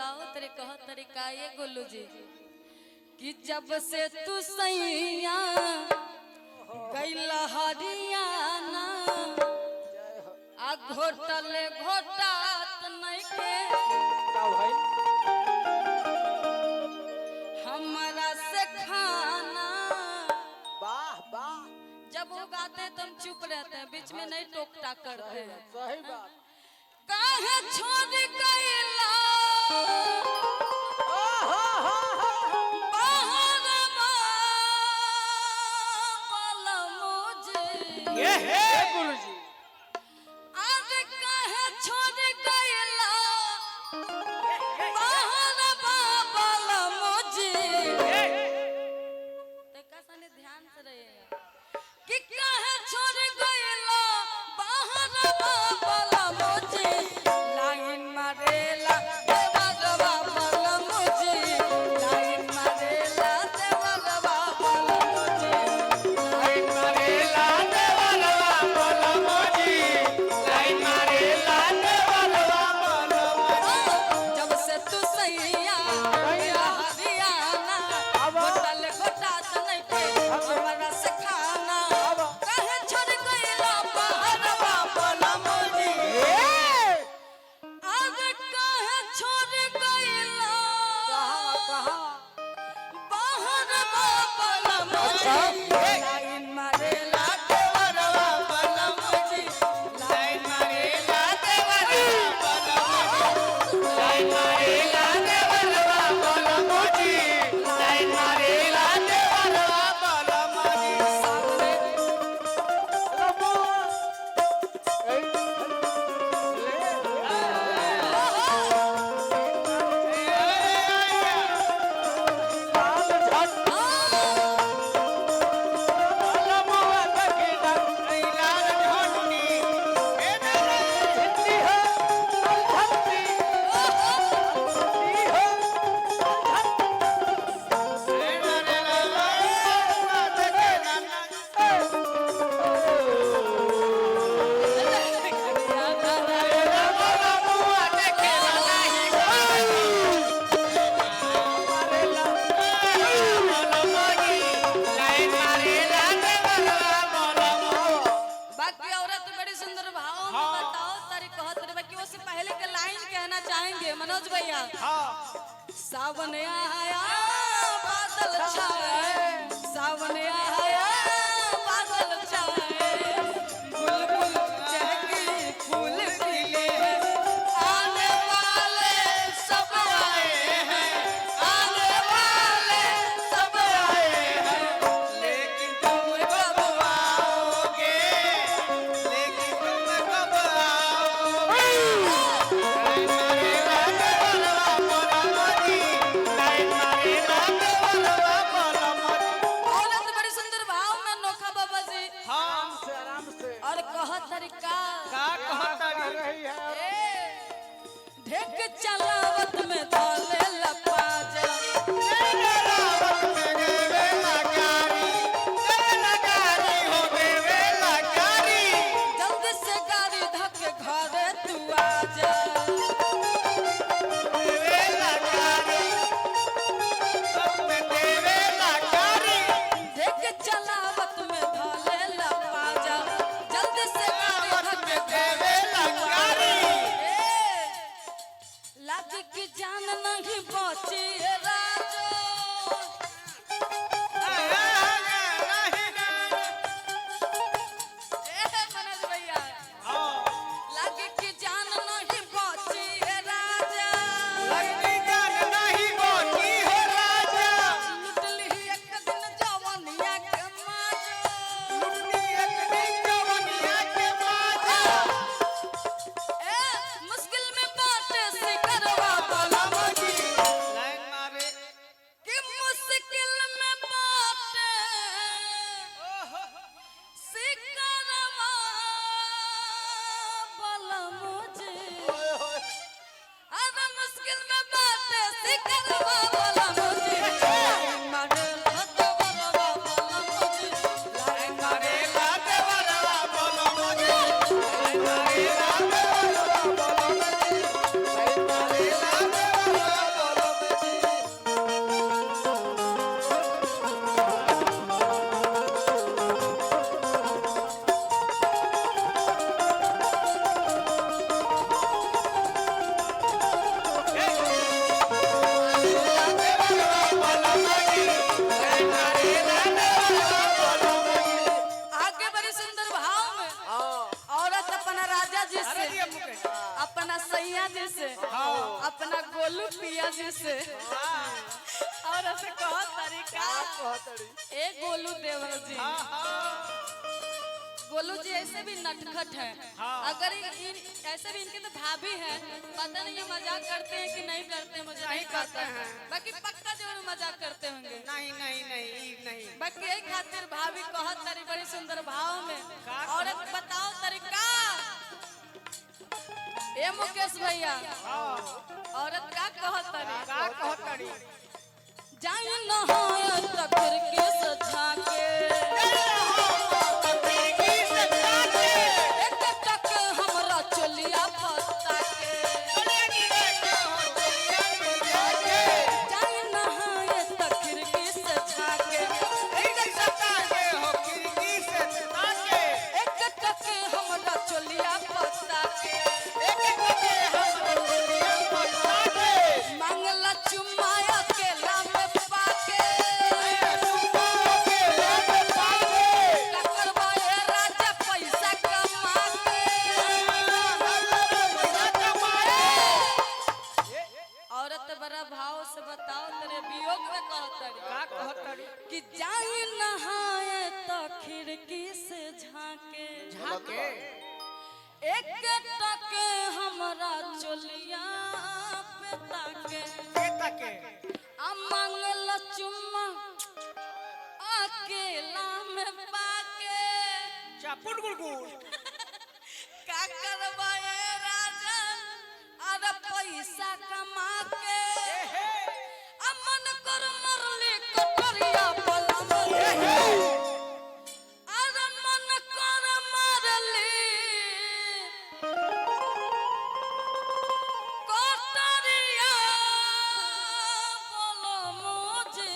बताओ तेरे कह तरीका ये गोलू जी कि जब से तू सैया गैला हरियाना आ घोटल घोटात नहीं के हमारा से खाना। वाह वाह। जब वो गाते तो हम चुप रहते हैं, बीच में नहीं टोक टाक करते हैं। सही बात। काहे छोड़ गइला ये है गुरुजी। आज काहे छोड़ गइला बाहर बाबा मुझे। देखा सने ध्यान से रहिएगा कि काहे छोड़ गइला बाहर बाबा मुझे। लाइन मारेला देवा बाबा मुझे, लाइन मारेला देवा बाबा मुझे, लाइन मारेला देवलवा बोला मोजी, लाइन मारेला देवलवा बोला मोजी। जब से तू सैया हरियाना होटल घोटात नहीं के हमारा से खाना। काहे छोड़ गइला बाहर बाबा मुझे। आज काहे छोड़ गइला बाहर बाबा मुझे। लाइन मारेला देवरवा बाबा मुझे, लाइन मारेला देवलवा बोला मोजी, लाइन मारेला देवलवा बोला मोजी, लाइन मारेला देवलवा बोला मोजी। बाकी औरत बड़ी सुंदर भाव में बताओ तारी कहत रे बाकी उससे पहले के लाइन कहना चाहेंगे मनोज भैया। सावन आया बादल छाए, सावन आया बादल छाए, बुलबुल चहकी फूल खिले, आने वाले सब आए हैं, आने वाले सब आए हैं, लेकिन तुम कब आओगे, लेकिन तुम कब आओगे? लाइन मारेला देवलवा बोला मोजी, लाइन मारेला देवलवा बोला मोजी। औरत बड़ी सुंदर भाव में नोखा बाबा जी आराम से आराम से। और कहत तरीका का कहता रही है? ढेक चलावत में डाले लपाजा, रावत में देवे लगारी, देवे लगारी हो देवे लगारी, जल्दी से गाड़ी धके घरे तू आजा। देवे लगारी, सब में देवे लगारी, ढेक चलावत में डाले लपाजा, जल्दी से गाड़ी रावत में धके देवे लगारी। लाज की जान नहीं बची है राजो। मनोज भैया लाज की जान नहीं बची है राजा। लगती जान नहीं बोती है राजा, लुटली एक दिन जवानिया के माजो। लुटनी एक दिन जवनिया के बाजा। मुश्किल में बाटे से करवा बोला मुझे। लाइन मारे पिया जी से और ऐसे कहो तरीका ए गोलू देवर जी गोलू जी ऐसे भी नटखट है अगर ऐसे भी इनके तो भाभी है पता नहीं ये मजाक करते हैं कि नहीं करते मुझे नहीं करते हैं बाकी पक्का जरूर मजाक करते होंगे नहीं बाकी यही खातिर भाभी कहत तारी बड़ी सुंदर भाव में औरत बताओ तरीका ए मुकेश भैया औरत का कहत तारी जाए नहाए तकर के सजा के कि जाए नहाए तो खिड़की से झाके एक टके हमरा चोलिया पे ताके आ मांगल चुम्मा अकेला में पाके चापुट गुड़गुड़ का करवाए राजा अरे पैसा कमा के अमन कर मरले कटरिया बलम अरे मन कर मरले कटरिया बलम जे